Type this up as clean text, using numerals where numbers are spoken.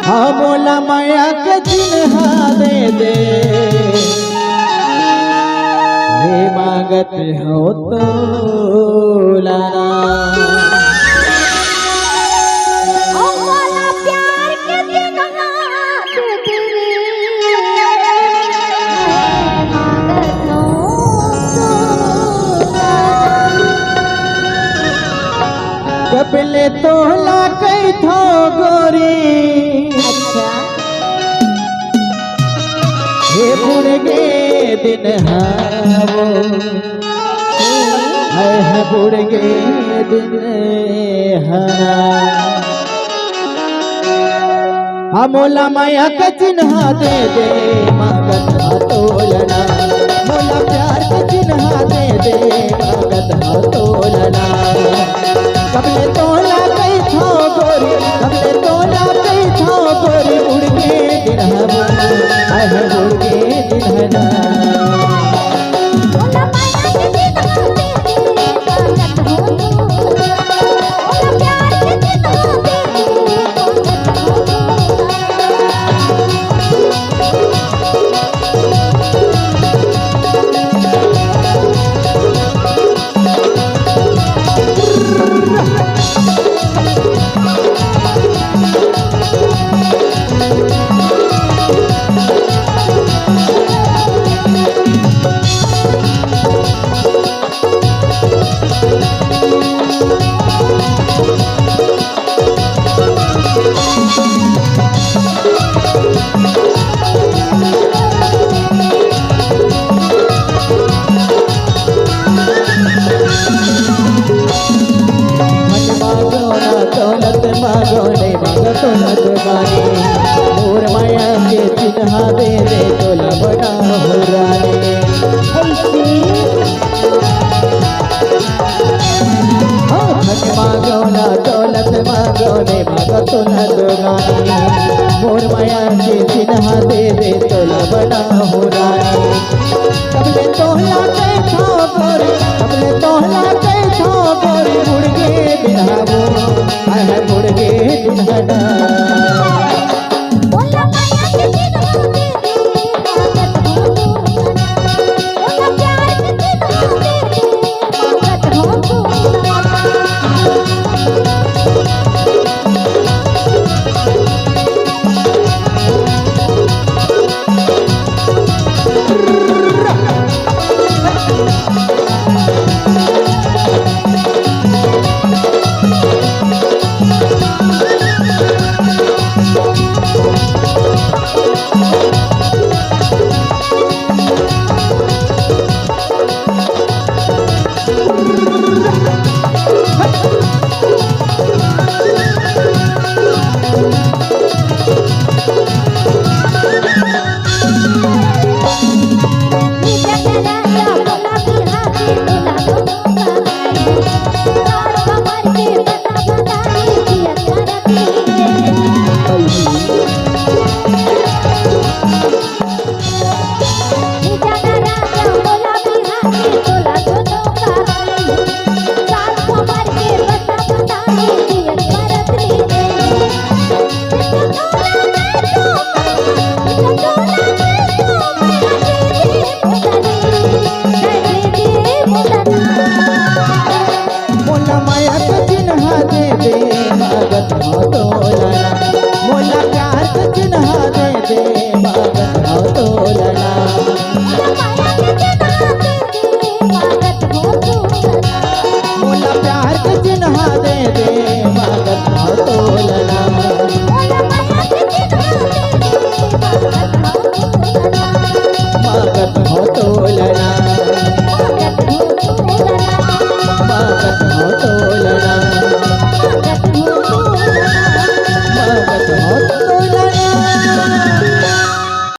हाँ बोला माया के चिन्हा दे दे हे मांगत हो तो लाना कपले तोला कई थो गोरी अच्छा हे बुढ़गे दिन हावो है बुढ़गे दिन हरा मोला माया का चिन्हा दे दे मांगत तोलना मोला प्यार का चिन्हा दे दे मांगत तोलना कबले तोला कई थो गोरी कबले तोला कई थो गोरी उड़के दिन हवा है उड़के दिन हना मोर माया के चिन्हा दे दे तोला बड़ा हो रानी धन मांगो ना दौलत मांगो ने मांगो तोला दुगानी मोर माया के चिन्हा दे दे तोला बड़ा हो रानी कबले तोहला कई थो गोरी कबले तोहला कई थो गोरी मुड़गे बिना वो है मुड़गे दिन